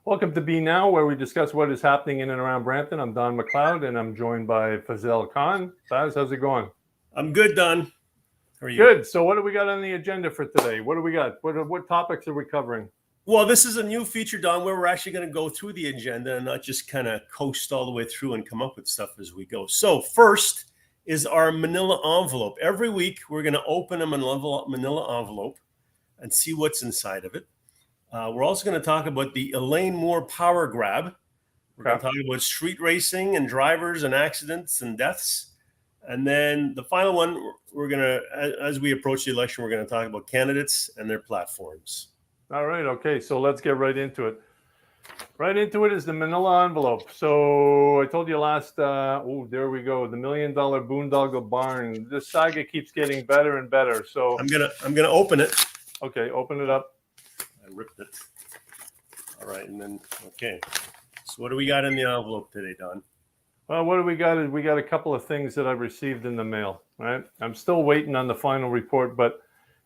Welcome to BNOW, where we discuss what is happening in and around Brampton. I'm Don McLeod, and I'm joined by Fazil Khan. Faz, how's it going? I'm good, Don. How are you? Good. So what do we got on the agenda for today? What do we got? What topics are we covering? Well, this is a new feature, Don, where we're actually going to go through the agenda and not just kind of coast all the way through and come up with stuff as we go. So first is our Manilla envelope. Every week, we're going to open a Manilla envelope and see what's inside of it. We're also going to talk about the Elaine Moore power grab. We're going to talk about street racing and drivers and accidents and deaths. And then the final one, we're going to, as we approach the election, we're going to talk about candidates and their platforms. All right. Okay. So let's get right into it. Right into it is the Manilla envelope. So I told you last, there we go. The $1 million boondoggle barn. This saga keeps getting better and better. So I'm gonna open it. Okay. Open it up. I ripped it. All right. And then, okay. So what do we got in the envelope today, Don? Well, what do we got? We got a couple of things that I've received in the mail, right? I'm still waiting on the final report, but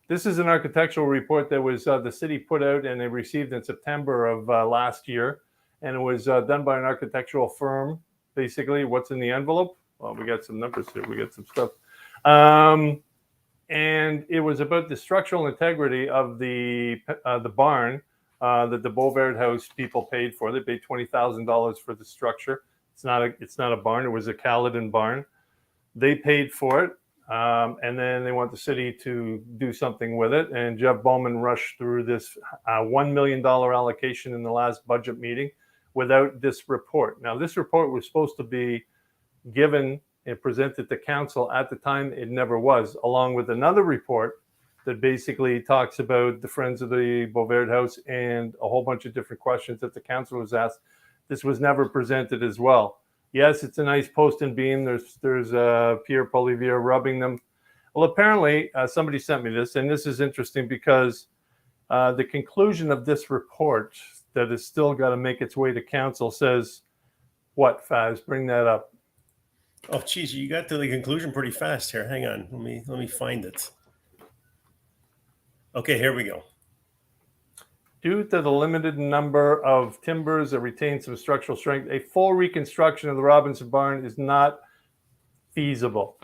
this is an architectural report that was the city put out and they received in September of last year. And it was done by an architectural firm. Basically, what's in the envelope? Well, we got some numbers here. We got some stuff. And it was about the structural integrity of the barn that the Beauvert House people paid for. They paid $20,000 for the structure. It's not a barn. It was a Caledon barn. They paid for it. And then they want the city to do something with it. And Jeff Bowman rushed through this $1 million allocation in the last budget meeting without this report. Now, this report was supposed to be given and presented to council. At the time, it never was, along with another report that basically talks about the Friends of the Beauvert House and a whole bunch of different questions that the council was asked. This was never presented as well. Yes, it's a nice post and beam. There's Pierre Polivier rubbing them. Well, apparently somebody sent me this, and this is interesting because the conclusion of this report that has still got to make its way to council says, what, Faz? Bring that up. Oh, geez, you got to the conclusion pretty fast here. Hang on, let me find it. Okay, here we go. Due to the limited number of timbers that retain some structural strength, a full reconstruction of the Robinson barn is not feasible.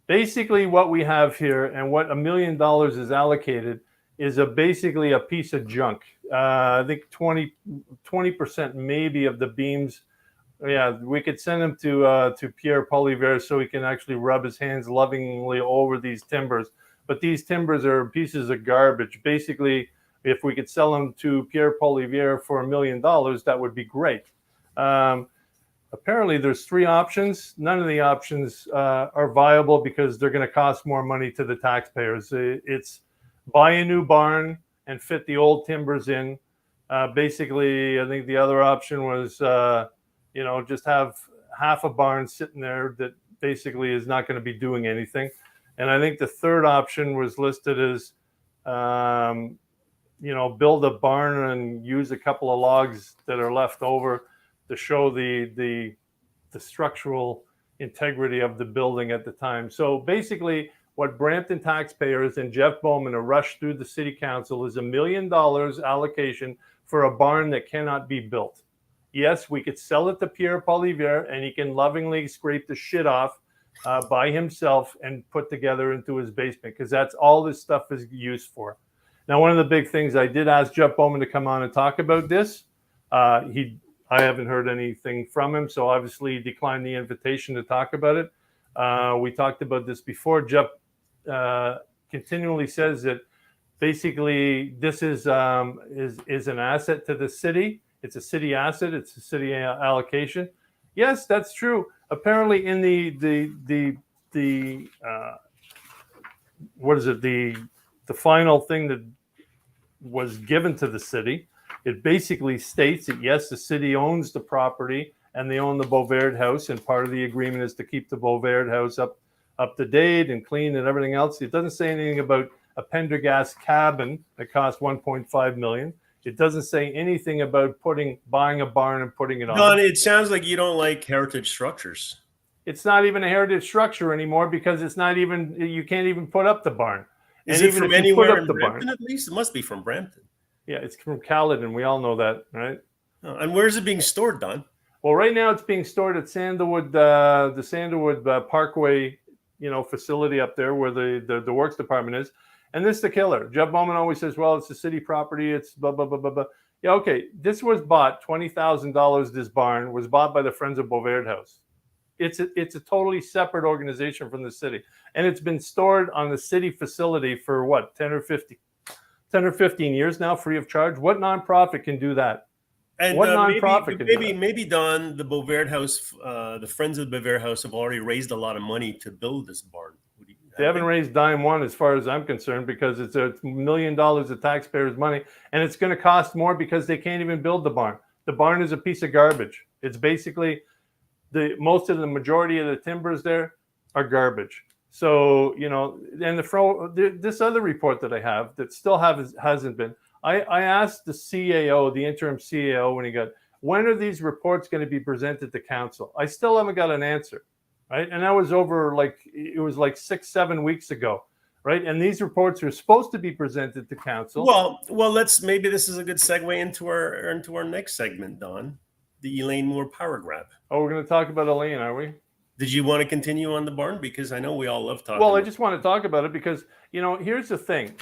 Basically, what we have here and what $1 million is allocated is basically a piece of junk. I think 20% maybe of the beams. Yeah, we could send them to Pierre Polivier so he can actually rub his hands lovingly over these timbers. But these timbers are pieces of garbage. Basically, if we could sell them to Pierre Polivier for $1 million, that would be great. Apparently, there's 3 options. None of the options are viable because they're going to cost more money to the taxpayers. It's buy a new barn and fit the old timbers in. Basically, I think the other option was, just have half a barn sitting there that basically is not going to be doing anything. And I think the third option was listed as, build a barn and use a couple of logs that are left over to show the structural integrity of the building at the time. So basically, what Brampton taxpayers and Jeff Bowman are rushed through the city council is $1 million allocation for a barn that cannot be built. Yes, we could sell it to Pierre Polivier and he can lovingly scrape the shit off by himself and put together into his basement, because that's all this stuff is used for. Now, one of the big things, I did ask Jeff Bowman to come on and talk about this. I haven't heard anything from him, so obviously he declined the invitation to talk about it. We talked about this before. Jeff continually says that basically this is an asset to the city. It's a city asset. It's a city allocation. Yes, that's true. Apparently, in the final thing that was given to the city, it basically states that yes, the city owns the property and they own the Beauvert House, and part of the agreement is to keep the Beauvert House up to date and clean and everything else. It doesn't say anything about a Pendergast cabin that cost $1.5 million. It doesn't say anything about buying a barn and putting it on. Don, it sounds like you don't like heritage structures. It's not even a heritage structure anymore because it's not even, you can't even put up the barn. Is And it even from if you put anywhere up in the Brampton? barn, At least it must be from Brampton. yeah, it's from Caledon. We all know that, right? And where is it being stored, Don? Well, right now it's being stored at Sandalwood, the Sandalwood Parkway, facility up there where the works department is. And this is the killer. Jeff Bowman always says, "Well, it's a city property. It's blah blah blah blah blah." Yeah, okay. This was bought $20,000. This barn was bought by the Friends of Bovaird House. It's a totally separate organization from the city, and it's been stored on the city facility for what 10 or 15 years now, free of charge. What nonprofit can do that? And What nonprofit can do that? maybe Don, the Bovaird House, the Friends of the Bovaird House have already raised a lot of money to build this barn. They haven't raised dime one as far as I'm concerned, because it's $1 million of taxpayers' money, and it's going to cost more because they can't even build the barn. The barn is a piece of garbage. It's basically the majority of the timbers there are garbage. So, and this other report that I have that still hasn't been, I asked the CAO, the interim CAO, when are these reports going to be presented to council? I still haven't got an answer. Right. And that was it was like 6-7 weeks ago. Right. And these reports are supposed to be presented to council. Well, maybe this is a good segue into our next segment, Don, the Elaine Moore power grab. Oh, we're going to talk about Elaine, are we? Did you want to continue on the barn? Because I know we all love talking. Well, I just want to talk about it because, here's the thing.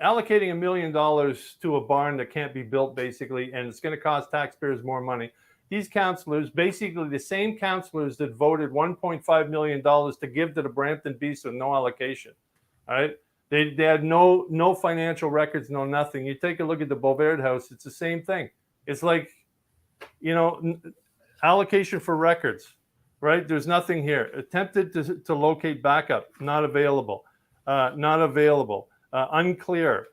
Allocating $1 million to a barn that can't be built, basically, and it's going to cost taxpayers more money. These councillors, basically the same councillors that voted $1.5 million to give to the Brampton Beast with no allocation, all right? They had no financial records, no nothing. You take a look at the Bovaird House, it's the same thing. It's like, allocation for records, right? There's nothing here. Attempted to locate backup, not available. Unclear.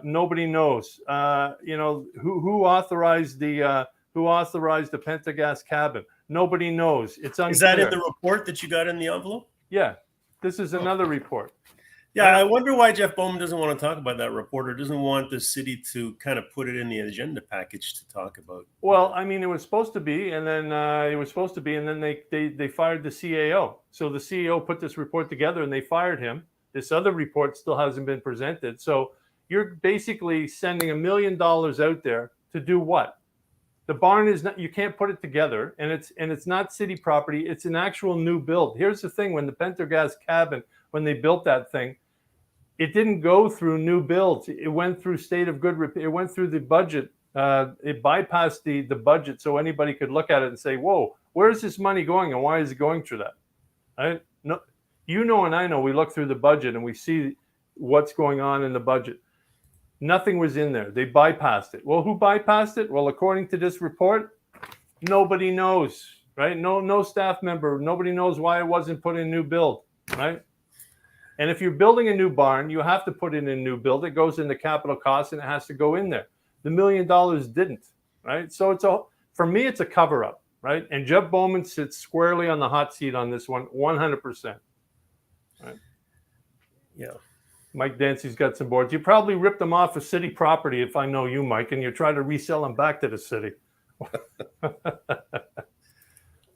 Nobody knows. Who authorized the Pentagas cabin? Nobody knows. It's unclear. Is that in the report that you got in the envelope? Yeah, this is another report. Yeah, I wonder why Jeff Bowman doesn't want to talk about that report, or doesn't want the city to kind of put it in the agenda package to talk about. Well, I mean, it was supposed to be, and then they fired the CAO. So the CAO put this report together, and they fired him. This other report still hasn't been presented. So you're basically sending $1 million out there to do what? The barn is not, you can't put it together, and it's not city property. It's an actual new build. Here's the thing: when the Pendergast cabin, when they built that thing, it didn't go through new builds. It went through state of good repair. It went through the budget. It bypassed the budget, so anybody could look at it and say, "Whoa, where is this money going, and why is it going through that?" Right? No, and I know. We look through the budget and we see what's going on in the budget. Nothing was in there. They bypassed it. Well, who bypassed it? Well, according to this report, nobody knows, right? No staff member. Nobody knows why it wasn't put in new build, right? And if you're building a new barn, you have to put it in a new build. It goes into capital costs and it has to go in there. The $1 million didn't, right? So for me, it's a cover up, right? And Jeff Bowman sits squarely on the hot seat on this one, 100%. Right? Yeah. Mike Dancy's got some boards. You probably ripped them off of city property, if I know you, Mike, and you try to resell them back to the city.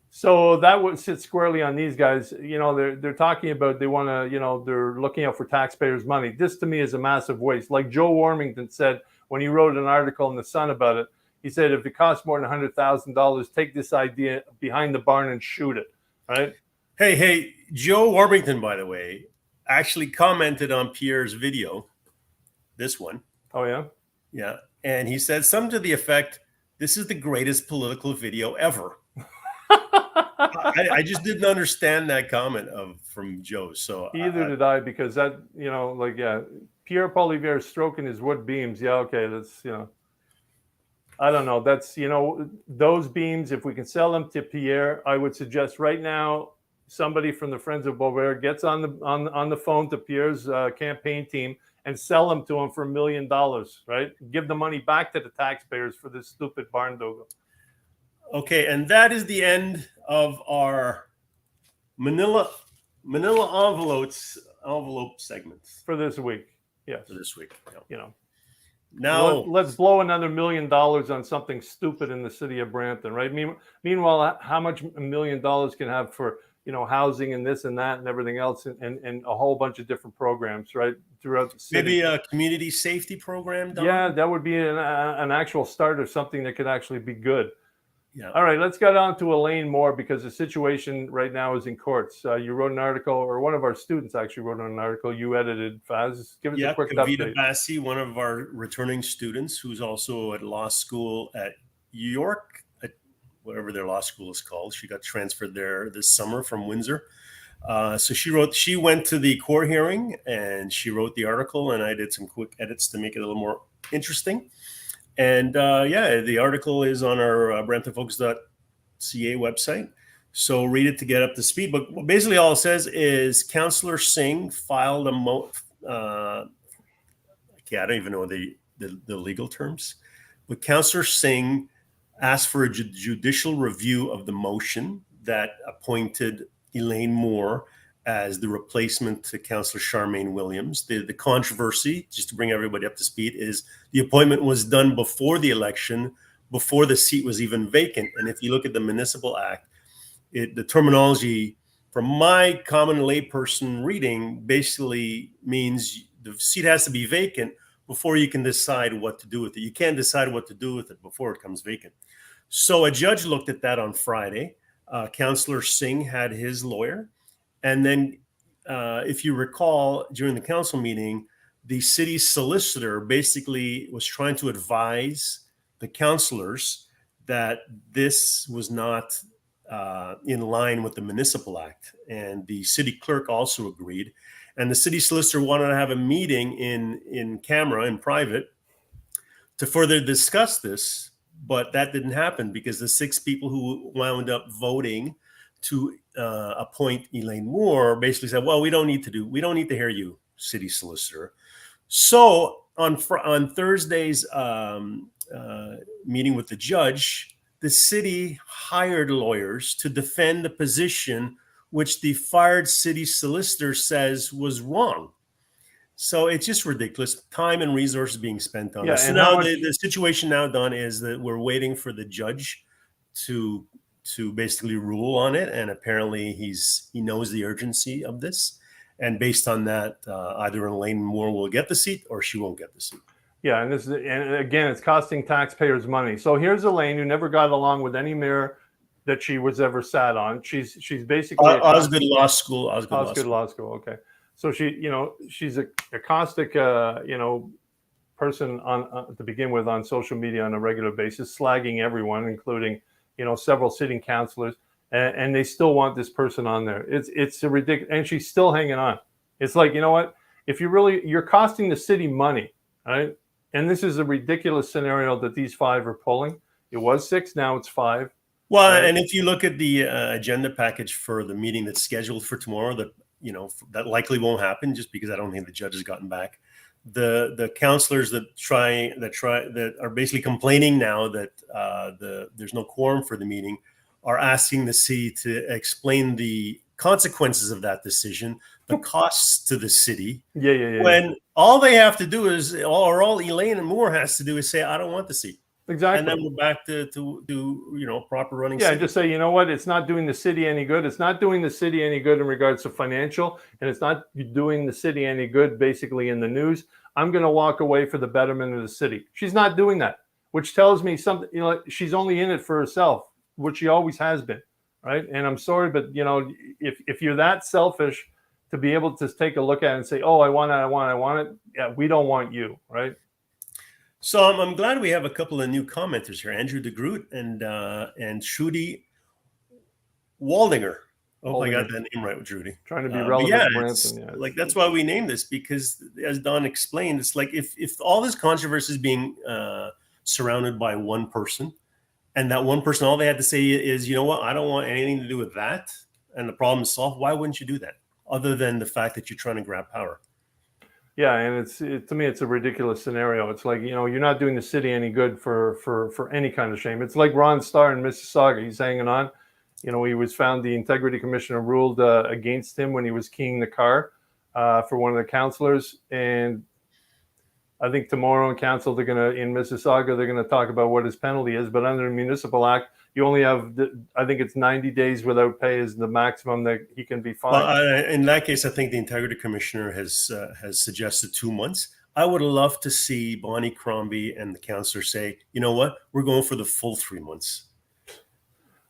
So that would sit squarely on these guys. They're talking about they want to, they're looking out for taxpayers' money. This to me is a massive waste. Like Joe Warmington said when he wrote an article in the Sun about it, he said, if it costs more than $100,000, take this idea behind the barn and shoot it. Right? Hey, Joe Warmington, by the way, actually commented on Pierre's video, this one. Oh, yeah? Yeah. And he said something to the effect, this is the greatest political video ever. I just didn't understand that comment from Joe. So either did I, because that, Pierre Poilievre stroking his wood beams. Yeah, okay, that's, I don't know. That's, those beams, if we can sell them to Pierre, I would suggest right now, somebody from the Friends of Bovaird gets on the phone to Pierre's campaign team and sell them to him for $1 million, right? Give the money back to the taxpayers for this stupid barn dogo. Okay, and that is the end of our Manilla envelope segments for this week. Yes, for this week. Yeah. Now let's blow another $1 million on something stupid in the city of Brampton, right? Meanwhile, how much $1 million can have for housing and this and that and everything else, and a whole bunch of different programs right throughout the city. Maybe a community safety program, Don? Yeah, that would be an actual start of something that could actually be good. Yeah. All right, let's get on to Elaine Moore, because the situation right now is in courts. You wrote an article, or one of our students actually wrote an article. You edited, Faz. Give us a quick Kavita update. Bassi, one of our returning students, who's also at law school at York, at whatever their law school is called. She got transferred there this summer from Windsor. So she went to the court hearing and she wrote the article, and I did some quick edits to make it a little more interesting. And the article is on our BramptonFocus.ca website. So read it to get up to speed. But basically all it says is Councillor Singh filed a I don't even know the legal terms. But Councillor Singh asked for a judicial review of the motion that appointed Elaine Moore as the replacement to Councillor Charmaine Williams. The controversy, just to bring everybody up to speed, is the appointment was done before the election, before the seat was even vacant. And if you look at the Municipal Act, the terminology from my common layperson reading basically means the seat has to be vacant before you can decide what to do with it. You can't decide what to do with it before it comes vacant. So a judge looked at that on Friday. Councillor Singh had his lawyer. And then if you recall, during the council meeting, the city solicitor basically was trying to advise the councillors that this was not in line with the Municipal Act. And the city clerk also agreed. And the city solicitor wanted to have a meeting in camera, in private, to further discuss this. But that didn't happen because the 6 people who wound up voting to appoint Elaine Moore basically said, well, we don't need to hear you, city solicitor. So on Thursday's meeting with the judge, the city hired lawyers to defend the position which the fired city solicitor says was wrong. So it's just ridiculous. Time and resources being spent on this. So now the situation now, Don, is that we're waiting for the judge to basically rule on it. And apparently he knows the urgency of this. And based on that, either Elaine Moore will get the seat or she won't get the seat. Yeah, and again, it's costing taxpayers money. So here's Elaine, who never got along with any mayor that she was ever sat on. She's basically Osgood Law School. Osgood Law School. Okay, so she's a caustic person to begin with on social media on a regular basis, slagging everyone, including several sitting councilors, and they still want this person on there. It's a ridiculous, and she's still hanging on. It's like, you know what? If you're costing the city money, right? And this is a ridiculous scenario that these 5 are pulling. It was 6, now it's 5. Well, and if you look at the agenda package for the meeting that's scheduled for tomorrow, that likely won't happen just because I don't think the judge has gotten back. The councillors that are basically complaining now that there's no quorum for the meeting are asking the city to explain the consequences of that decision, the costs to the city. Yeah. When all they have to do is, or all Elaine Moore has to do is say, I don't want the seat. Exactly. And then we're back to proper running. Yeah, city. just say, you know what, it's not doing the city any good. It's not doing the city any good in regards to financial, and it's not doing the city any good basically in the news. I'm going to walk away for the betterment of the city. She's not doing that, which tells me something. She's only in it for herself, which she always has been, right? And I'm sorry, but if you're that selfish to be able to take a look at it and say, oh, I want it. Yeah, we don't want you, right? So I'm glad we have a couple of new commenters here, Andrew DeGroot and Trudy Waldinger. Oh, I got that name right with Trudy. Trying to be relevant to Brampton. Yeah, like that's why we named this, because as Don explained, it's like if all this controversy is being surrounded by one person, and that one person, all they had to say is, you know what, I don't want anything to do with that, and the problem is solved. Why wouldn't you do that? Other than the fact that you're trying to grab power. Yeah, and to me, it's a ridiculous scenario. It's like, you're not doing the city any good for any kind of shame. It's like Ron Starr in Mississauga. He's hanging on. He was found, the integrity commissioner ruled against him when he was keying the car for one of the councillors. And I think tomorrow in council, in Mississauga, they're going to talk about what his penalty is. But under the Municipal Act, you only have, I think it's 90 days without pay is the maximum that he can be fined. Well, in that case, I think the Integrity Commissioner has suggested 2 months. I would love to see Bonnie Crombie and the councillor say, you know what, we're going for the full 3 months.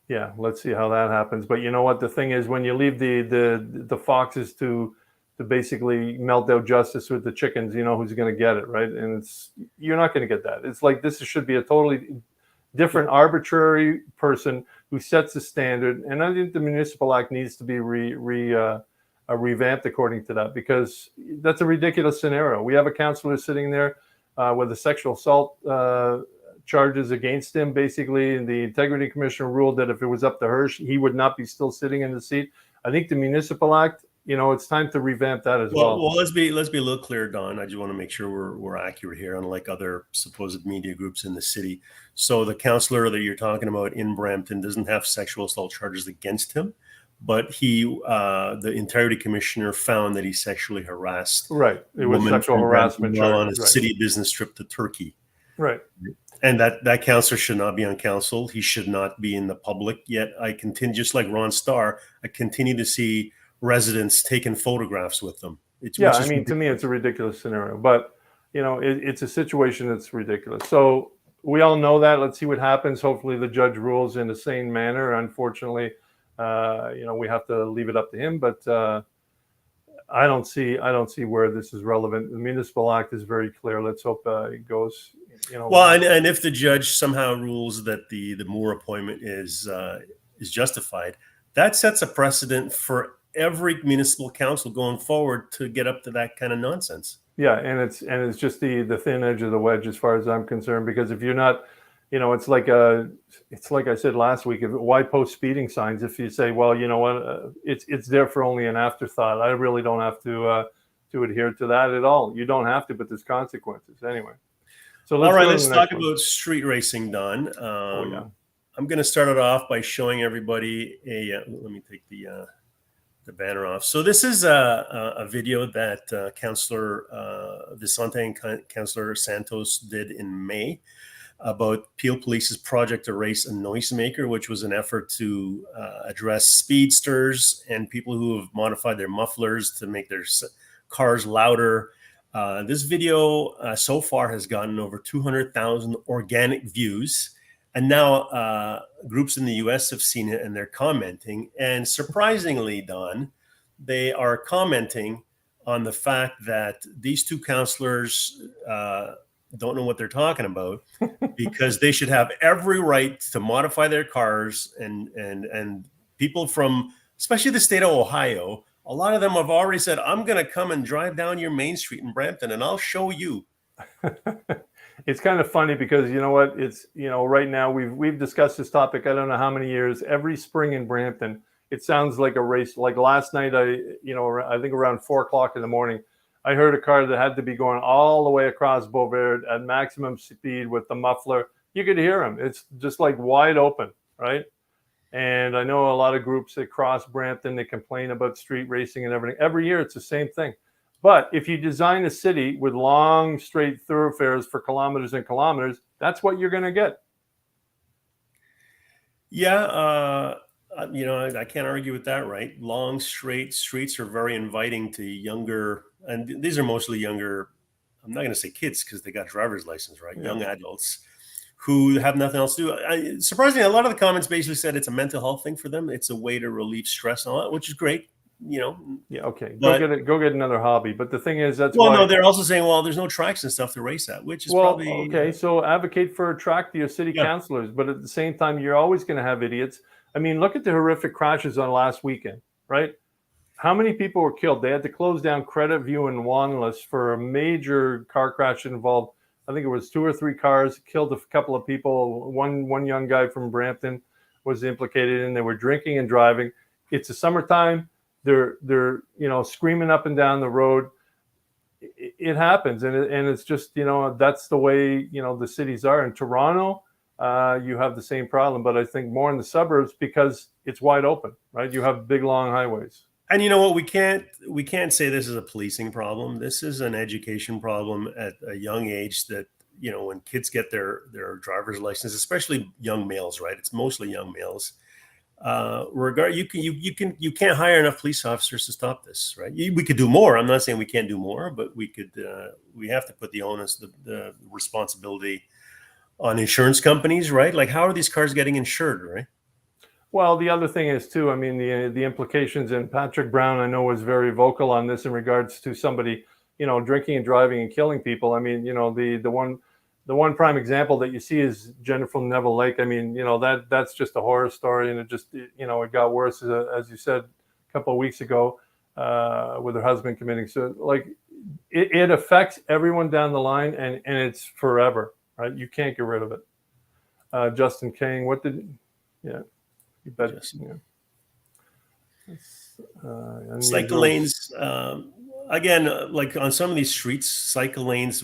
Yeah, let's see how that happens. But you know what? The thing is, when you leave the foxes to basically melt out justice with the chickens, you know who's going to get it, right? And you're not going to get that. It's like this should be a totally different, arbitrary person who sets the standard. And I think the Municipal Act needs to be revamped according to that, because that's a ridiculous scenario. We have a councillor sitting there with a sexual assault charges against him. Basically, and the Integrity Commissioner ruled that if it was up to her, he would not be still sitting in the seat. I think the Municipal Act, you know, it's time to revamp that as well. Well, let's be a little clear, Don. I just want to make sure we're accurate here, unlike other supposed media groups in the city. So the councillor that you're talking about in Brampton doesn't have sexual assault charges against him, but the Integrity Commissioner found that he sexually harassed. Right, it was sexual harassment while on a city business trip to Turkey. Right. And that councillor should not be on council. He should not be in the public. Yet I continue, just like Ron Starr, I continue to see residents taking photographs with them. Yeah, I mean, to me, it's a ridiculous scenario. But, you know, it's a situation that's ridiculous. So we all know that. Let's see what happens. Hopefully the judge rules in a sane manner. Unfortunately, you know, we have to leave it up to him. But I don't see where this is relevant. The Municipal Act is very clear. Let's hope it goes. You know, well, and if the judge somehow rules that the Moore appointment is justified, that sets a precedent for every municipal council going forward to get up to that kind of nonsense. Yeah, and it's just the thin edge of the wedge as far as I'm concerned. Because if you're not, you know, it's like I said last week. Why post speeding signs if you say, well, you know what, it's there for only an afterthought. I really don't have to adhere to that at all. You don't have to, but there's consequences anyway. So all right, let's talk about street racing, Don. Yeah. I'm going to start it off by showing everybody let me take the banner off. So this is a video that Councillor Vicente and Councillor Santos did in May about Peel Police's Project Erase a Noisemaker, which was an effort to address speedsters and people who have modified their mufflers to make their cars louder. This video so far has gotten over 200,000 organic views. And now groups in the US have seen it and they're commenting. And surprisingly, Don, they are commenting on the fact that these two councillors don't know what they're talking about because they should have every right to modify their cars. And people from, especially the state of Ohio, a lot of them have already said, I'm going to come and drive down your main street in Brampton and I'll show you. It's kind of funny because, you know what, it's, you know, right now we've discussed this topic, I don't know how many years, every spring in Brampton, it sounds like a race. Like last night, I think around 4:00 in the morning, I heard a car that had to be going all the way across Beauvert at maximum speed with the muffler. You could hear him. It's just like wide open, right? And I know a lot of groups that cross Brampton, they complain about street racing and everything. Every year, it's the same thing. But if you design a city with long, straight thoroughfares for kilometers and kilometers, that's what you're going to get. Yeah, you know, I can't argue with that, right? Long, straight streets are very inviting to younger, and these are mostly younger, I'm not going to say kids because they got driver's license, right? Yeah. Young adults who have nothing else to do. Surprisingly, a lot of the comments basically said it's a mental health thing for them. It's a way to relieve stress and all that, which is great. You know, yeah, okay. Go get another hobby. But the thing is, no, they're also saying, well, there's no tracks and stuff to race at, which is probably okay. So advocate for a track to your city councilors, but at the same time, you're always going to have idiots. I mean, look at the horrific crashes on last weekend, right? How many people were killed? They had to close down Credit View and Wanless for a major car crash that involved, I think it was 2 or 3 cars, killed a couple of people. One young guy from Brampton was implicated, and they were drinking and driving. It's the summertime. They're you know, screaming up and down the road. It happens, and it's just, you know, that's the way, you know, the cities are. In Toronto, you have the same problem, but I think more in the suburbs because it's wide open, right? You have big long highways. And you know what? We can't say this is a policing problem. This is an education problem at a young age. That when kids get their driver's license, especially young males, right? It's mostly young males. You can't hire enough police officers to stop this, right? We could do more. I'm not saying we can't do more, but we have to put the onus, the responsibility on insurance companies, right? Like, how are these cars getting insured, right? Well, the other thing is too, I mean, the implications, and Patrick Brown, I know, was very vocal on this in regards to somebody, drinking and driving and killing people. I mean, the one prime example that you see is Jennifer Neville Lake. I mean, that's just a horror story, and it got worse, as you said a couple of weeks ago, with her husband committing. So, like, it affects everyone down the line, and it's forever, right? You can't get rid of it. Justin King, yeah. You bet. Yes. Yeah. Cycle lanes, again, like on some of these streets, cycle lanes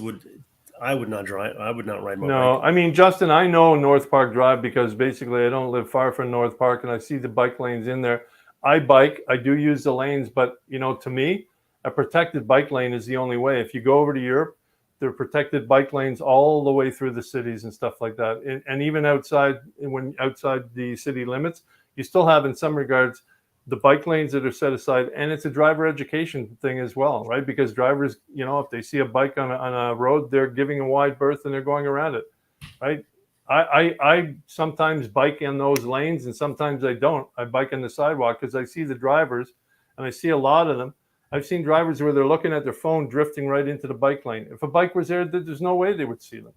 I would not drive. I would not ride my No, bike. I mean, Justin, I know North Park Drive because basically I don't live far from North Park, and I see the bike lanes in there. I bike, I do use the lanes, but to me, a protected bike lane is the only way. If you go over to Europe, there are protected bike lanes all the way through the cities and stuff like that. And even outside the city limits, you still have, in some regards, the bike lanes that are set aside. And it's a driver education thing as well, right? Because drivers, if they see a bike on a road, they're giving a wide berth and they're going around it, right? I sometimes bike in those lanes, and sometimes I don't. I bike on the sidewalk because I see the drivers, and I see a lot of them. I've seen drivers where they're looking at their phone, drifting right into the bike lane. If a bike was there, there's no way they would see them.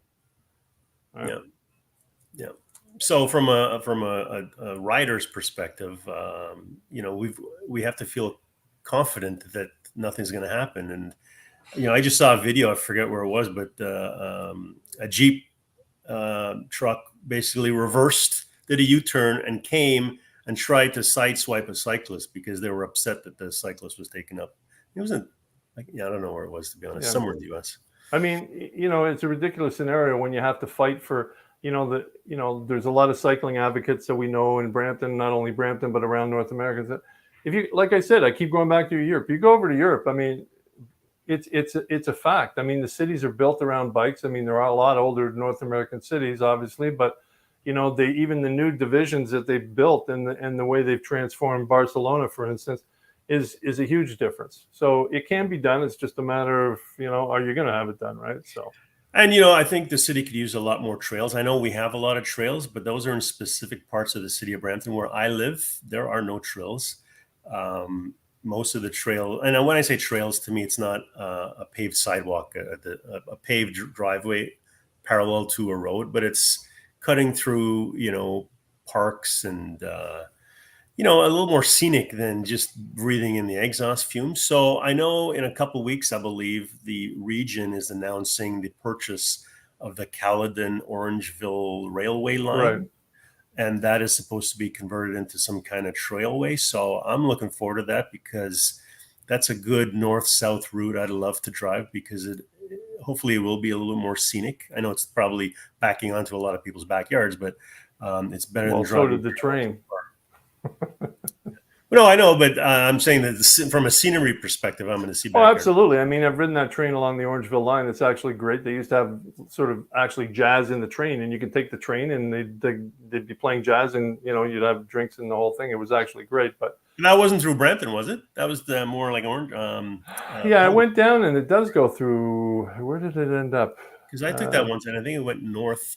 Right? Yeah. So from a rider's perspective, we have to feel confident that nothing's going to happen. And I just saw a video. I forget where it was, but a Jeep truck basically reversed, did a U-turn, and came and tried to sideswipe a cyclist because they were upset that the cyclist was taken up. It wasn't, I don't know where it was, to be honest, somewhere in the U.S. I mean, it's a ridiculous scenario when you have to fight for, there's a lot of cycling advocates that we know in Brampton, not only Brampton, but around North America. If you, like I said, I keep going back to Europe. You go over to Europe, I mean, it's a fact. I mean, the cities are built around bikes. I mean, there are a lot older North American cities, obviously, but even the new divisions that they've built and the way they've transformed Barcelona, for instance, is a huge difference. So it can be done. It's just a matter of, are you going to have it done, right? So. And, I think the city could use a lot more trails. I know we have a lot of trails, but those are in specific parts of the city of Brampton. Where I live, there are no trails. Most of the trail, and when I say trails, to me, it's not a paved sidewalk, a paved driveway parallel to a road, but it's cutting through, parks and, a little more scenic than just breathing in the exhaust fumes. So I know in a couple of weeks, I believe the region is announcing the purchase of the Caledon-Orangeville railway line. Right. And that is supposed to be converted into some kind of trailway. So I'm looking forward to that because that's a good north-south route I'd love to drive because hopefully it will be a little more scenic. I know it's probably backing onto a lot of people's backyards, but it's better than driving. So did the train. No, I know, but I'm saying that from a scenery perspective, I'm going to see better. Oh, absolutely. I mean, I've ridden that train along the Orangeville line. It's actually great. They used to have sort of actually jazz in the train, and you could take the train and they'd be playing jazz, and you'd have drinks and the whole thing. It was actually great. But that wasn't through Brampton, was it? That was more like Orange. Yeah, it went down, and it does go through. Where did it end up? Because I took that once, and I think it went north.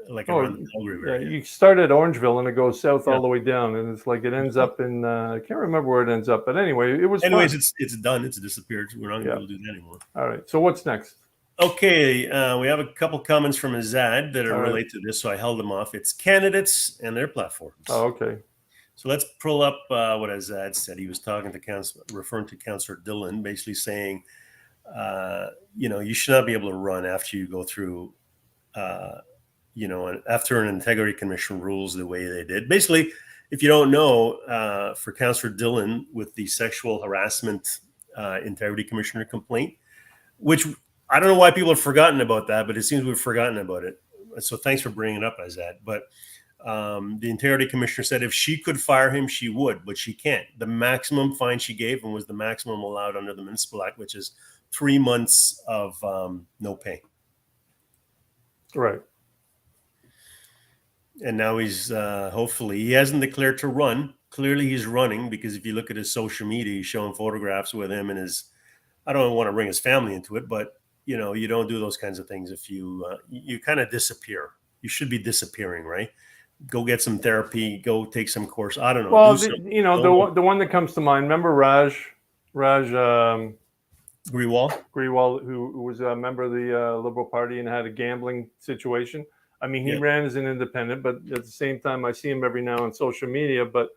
Like around the Calgary area. You start at Orangeville and it goes south all the way down, and it's like it ends up in I can't remember where it ends up, but anyway, it was. Anyways, fun. It's done. It's disappeared. We're not going to be able to do that anymore. All right. So what's next? Okay, we have a couple comments from Azad that are related to this, so I held them off. It's candidates and their platforms. Oh, okay. So let's pull up what Azad said. He was talking to referring to Councillor Dillon, basically saying, you should not be able to run after you go through. After an integrity commission rules the way they did. Basically, if you don't know, for Councillor Dillon with the sexual harassment integrity commissioner complaint, which I don't know why people have forgotten about that, but it seems we've forgotten about it. So thanks for bringing it up, Azad. But The integrity commissioner said if she could fire him, she would, but she can't. The maximum fine she gave him was the maximum allowed under the Municipal Act, which is 3 months of no pay. Right. And now he's hopefully, he hasn't declared to run. Clearly he's running, because if you look at his social media, he's showing photographs with him and his, I don't want to bring his family into it, but you know, you don't do those kinds of things if you you kind of disappear. You should be disappearing, right? Go get some therapy, go take some course. I don't know. Well, you know, the one that comes to mind, remember Raj Grewal, who was a member of the Liberal Party and had a gambling situation. I mean, he ran as an independent, but at the same time, I see him every now on social media. But,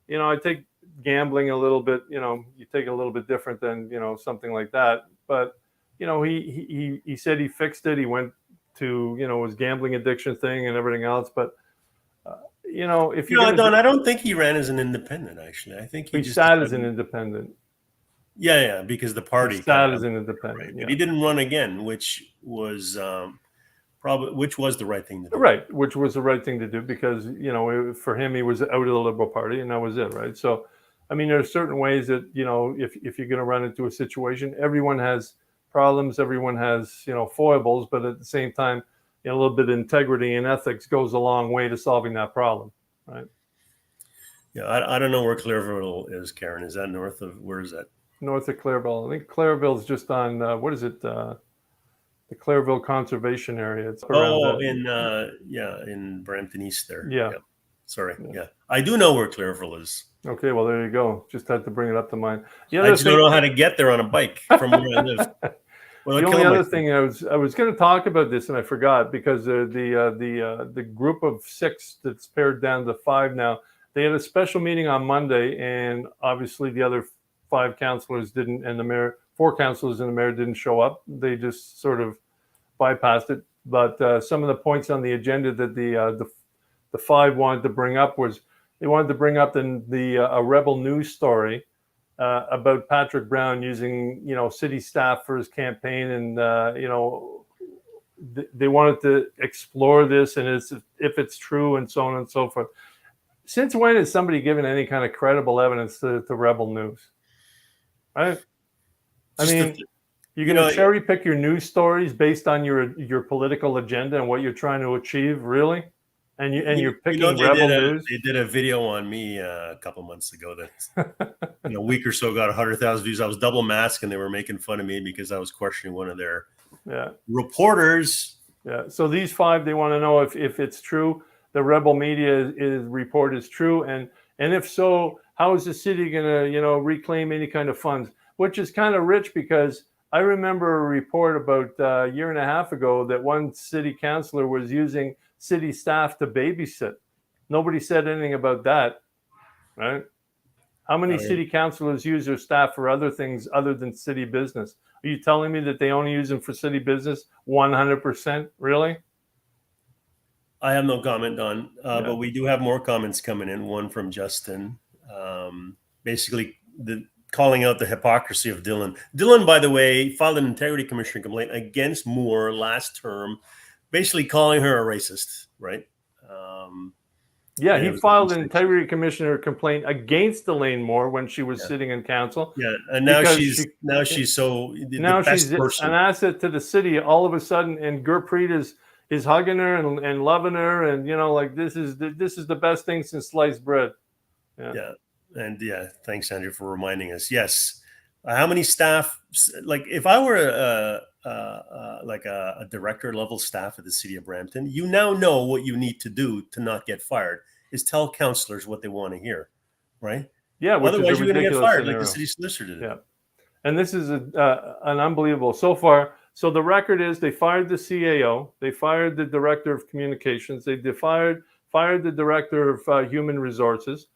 you know, I take gambling a little bit, you know, you take it a little bit different than, you know, something like that. But, you know, he said he fixed it. He went to, you know, his gambling addiction thing and everything else. But, you know, if you're Don, I don't think he ran as an indendependent, actually. I think he sat as an independent. Yeah, because the party he sat as an independent. Right. Yeah. But he didn't run again, which was the right thing to do. Right, which was the right thing to do, because, you know, for him, he was out of the Liberal Party, and that was it, right? So, I mean, there are certain ways that, you know, if you're going to run into a situation, everyone has problems, everyone has, you know, foibles, but at the same time, you know, a little bit of integrity and ethics goes a long way to solving that problem, right? Yeah, I don't know where Clairville is, Karen. Is that north of, where is that? North of Clairville. I think Clairville is just on, what is it? The Clairville Conservation Area. It's in Brampton East there. Yeah. Sorry. Yeah. I do know where Clairville is. Okay, well, there you go. Just had to bring it up to mind. I just don't know how to get there on a bike from where I live. The only other thing I was going to talk about this, and I forgot, because the group of 6 that's pared down to 5 now, they had a special meeting on Monday, and obviously the other 5 councillors didn't, and the mayor, 4 councillors and the mayor didn't show up. They just sort of bypassed it. But some of the points on the agenda that the 5 wanted to bring up was, they wanted to bring up a Rebel News story about Patrick Brown using, you know, city staff for his campaign, and you know, they wanted to explore this, and if it's true, and so on and so forth. Since when has somebody given any kind of credible evidence to Rebel News? Right? I mean, you're going to cherry pick your news stories based on your political agenda and what you're trying to achieve, really? And you're picking Rebel News? They did a video on me a couple months ago that in a week or so got 100,000 views. I was double masked, and they were making fun of me because I was questioning one of their reporters. Yeah. So these 5, they want to know if it's true, the Rebel media report is true, and if so, how is the city going to, you know, reclaim any kind of funds? Which is kind of rich, because I remember a report about a year and a half ago that one city councillor was using city staff to babysit. Nobody said anything about that, right? How many city councillors use their staff for other things other than city business? Are you telling me that they only use them for city business 100%? Really? I have no comment on, but we do have more comments coming in. One from Justin, basically calling out the hypocrisy of Dylan. Dylan, by the way, filed an integrity commissioner complaint against Moore last term, basically calling her a racist, right? He filed an integrity commissioner complaint against Elaine Moore when she was sitting in council. Yeah, and now she's an asset to the city all of a sudden, and Gurpreet is hugging her and loving her, and, you know, like, this is the best thing since sliced bread. And thanks, Andrew, for reminding us. Yes, how many staff? Like, if I were a director level staff at the city of Brampton, you now know what you need to do to not get fired is tell councillors what they want to hear, right? Yeah, otherwise you're going to get fired, like the city solicitor did. Yeah, and this is an unbelievable so far. So the record is, they fired the CAO, they fired the director of communications, they fired the director of human resources.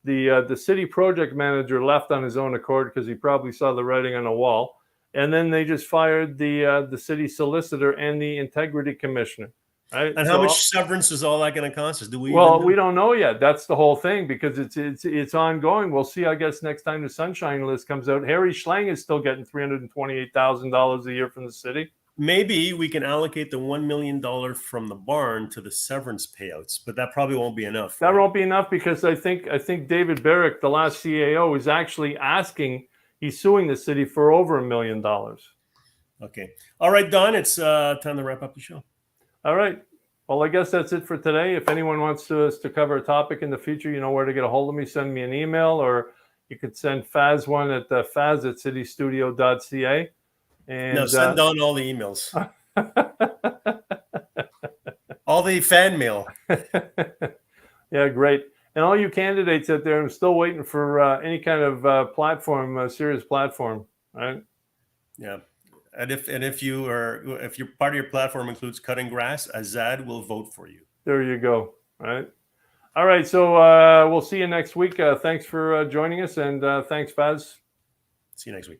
The city project manager left on his own accord because he probably saw the writing on the wall, and then they just fired the city solicitor and the integrity commissioner. Right? And how much severance is all that going to cost us? We don't know yet. That's the whole thing, because it's ongoing. We'll see. I guess next time the Sunshine List comes out, Harry Schlang is still getting $328,000 a year from the city. maybe we can allocate the $1 million from the barn to the severance payouts, but that probably won't be enough. That won't be enough because I think David Barrick, the last CAO, is actually he's suing the city for over $1 million. Okay. All right, Don, it's time to wrap up the show. All right. Well, I guess that's it for today. If anyone wants us to cover a topic in the future, you know where to get a hold of me. Send me an email, or you could send Faz one at faz@citystudio.ca. And no, send Don all the emails. All the fan mail. Yeah, great. And all you candidates out there, I'm still waiting for any kind of platform, serious platform, right? Yeah. And if your part of your platform includes cutting grass, Azad will vote for you. There you go. Right. All right. So we'll see you next week. Thanks for joining us, and thanks, Faz. See you next week.